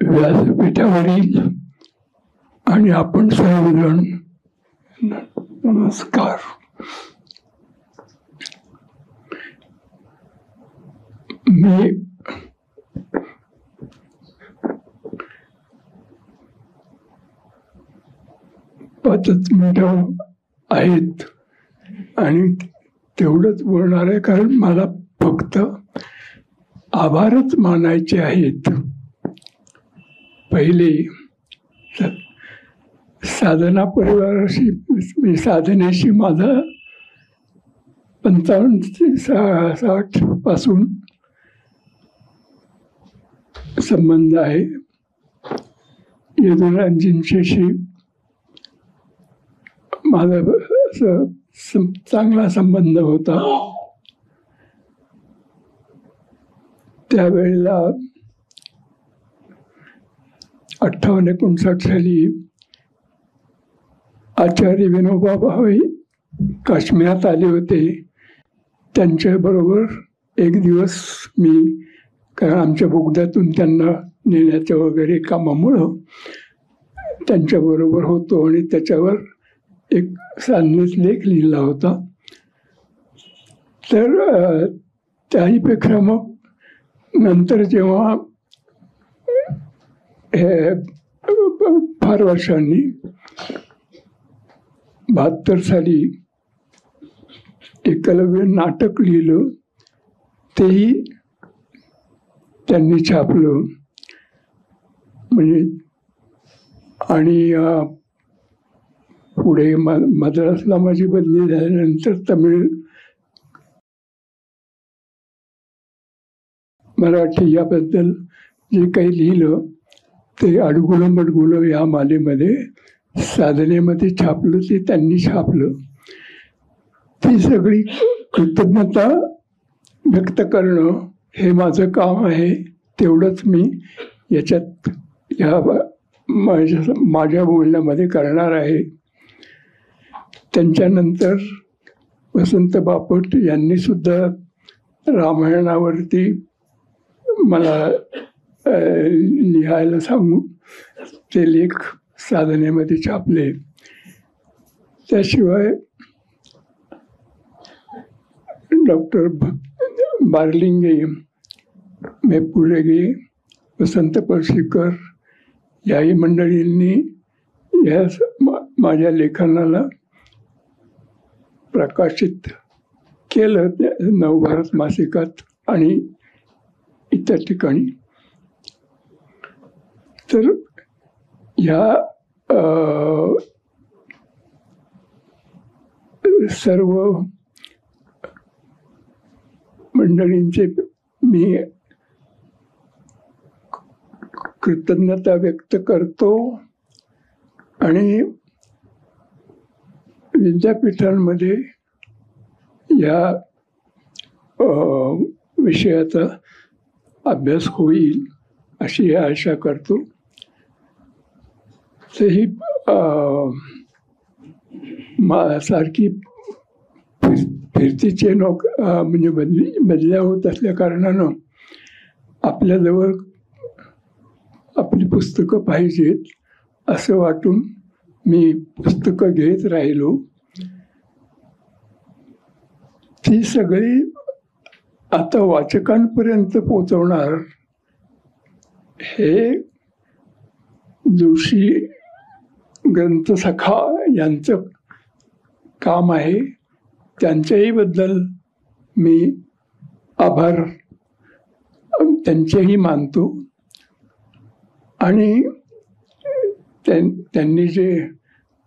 व्यासपीठावरील आणि आपण सर्वजण नमस्कार. मी 5 मिनिटं आहेत आणि तेवढंच बोलणार आहे, कारण मला फक्त आभारच मानायचे आहेत. पहिले साधना परिवाराशी, साधनेशी माझा 55 ते 60 पासून संबंध आहे. यदुरांजींशी माझा चांगला संबंध होता. त्यावेळेला 58-59 साली आचार्य विनोबा भावे काश्मीरात आले होते. त्यांच्याबरोबर एक दिवस मी, कारण आमच्या बोगद्यातून त्यांना नेण्याच्या वगैरे कामामुळं त्यांच्याबरोबर होतो आणि त्याच्यावर एक सान्निध लेख लिहिला होता. तर त्याहीपेक्षा मग नंतर जेव्हा हे फार वर्षांनी 72 साली एकलव्य नाटक लिहिलं, तेही त्यांनी छापलं. म्हणजे आणि पुढे मद्रासला माझी बदली झाल्यानंतर मराठी याबद्दल जे काही लिहिलं ते अडगुलं मडगुलं या मालेमध्ये साधनेमध्ये छापलं, ते त्यांनी छापलं. ती सगळी कृतज्ञता व्यक्त करणं हे माझं काम आहे. तेवढंच मी याच्यात माझ्या बोलण्यामध्ये करणार आहे. त्यांच्यानंतर वसंत बापट यांनी सुद्धा रामायणावरती मला लिहायला सांगून ते लेख साधनेमध्ये छापले. त्याशिवाय डॉक्टर बारलिंगे, मेपुलेगे, वसंत पर्शीकर याही मंडळींनी या माझ्या लेखनाला प्रकाशित केलं नवभारत मासिकात आणि इतर ठिकाणी. तर ह्या सर्व मंडळींचे मी कृतज्ञता व्यक्त करतो आणि विद्यापीठांमध्ये या विषयाचा अभ्यास होईल अशी आशा करतो. ही सारखी फिरतीचे म्हणजे बदल्या होत असल्या कारणानं आपल्याजवळ आपली पुस्तकं पाहिजेत असं वाटून मी पुस्तकं घेत राहिलो. ती सगळी आता वाचकांपर्यंत पोचवणार हे जोशी ग्रंथसखा यांचं काम आहे. त्यांच्याही बद्दल मी आभार त्यांचेही मानतो. आणि त्यांनी जे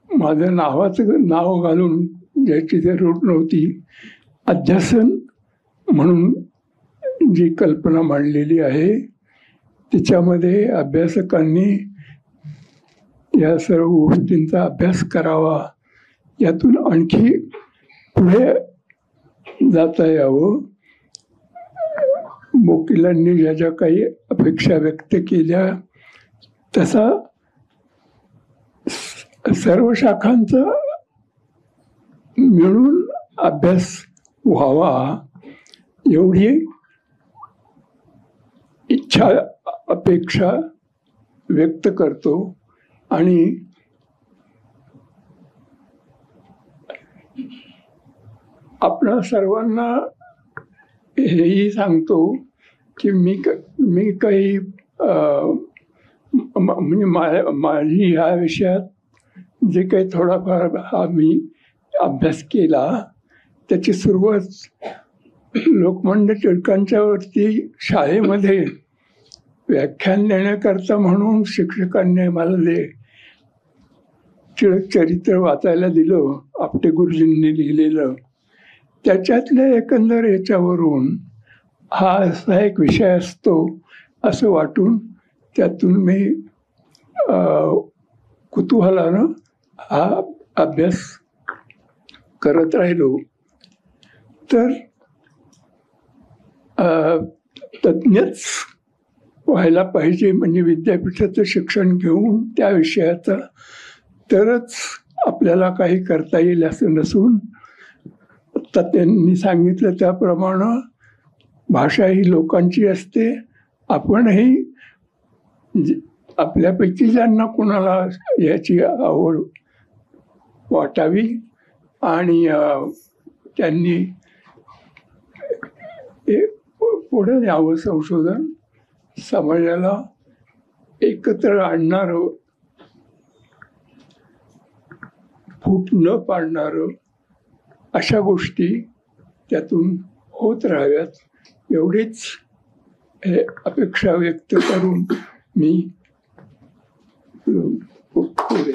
माझं नाव घालून ज्याची जरूर नव्हती, अध्यासन म्हणून जी कल्पना मांडलेली आहे तिच्यामध्ये अभ्यासकांनी या सर्व गोष्टींचा अभ्यास करावा, यातून आणखी पुढे जाता यावं. वकिलांनी ज्या ज्या काही अपेक्षा व्यक्त केल्या तसा सर्व शाखांचा मिळून अभ्यास व्हावा एवढी इच्छा अपेक्षा व्यक्त करतो. आणि आपणा सर्वांना हेही सांगतो की मी काही म्हणजे माझी ह्या विषयात जे काही थोडाफार मी अभ्यास केला त्याची सुरुवात लोकमान्य टिळकांच्या वरती शाळेमध्ये व्याख्यान देण्याकरता म्हणून शिक्षकांनी मला ते टिळक चरित्र वाचायला दिलं, आपटे गुरुजींनी लिहिलेलं. त्याच्यातल्या एकंदर याच्यावरून हा असा एक विषय असतो असं वाटून त्यातून मी कुतूहलानं हा अभ्यास करत राहिलो. तर तज्ञच व्हायला पाहिजे म्हणजे विद्यापीठाचं शिक्षण घेऊन त्या विषयाचा, तरच आपल्याला काही करता येईल असं नसून आता त्यांनी सांगितलं त्याप्रमाणे भाषा ही लोकांची असते. आपणही आपल्यापैकी ज्यांना कोणाला याची आवड वाटावी आणि त्यांनी पुढे न्यावं संशोधन, समाजाला एकत्र आणणारं, फूट न पाडणारं अशा गोष्टी त्यातून होत राहाव्यात एवढीच अपेक्षा व्यक्त करून मी पुढे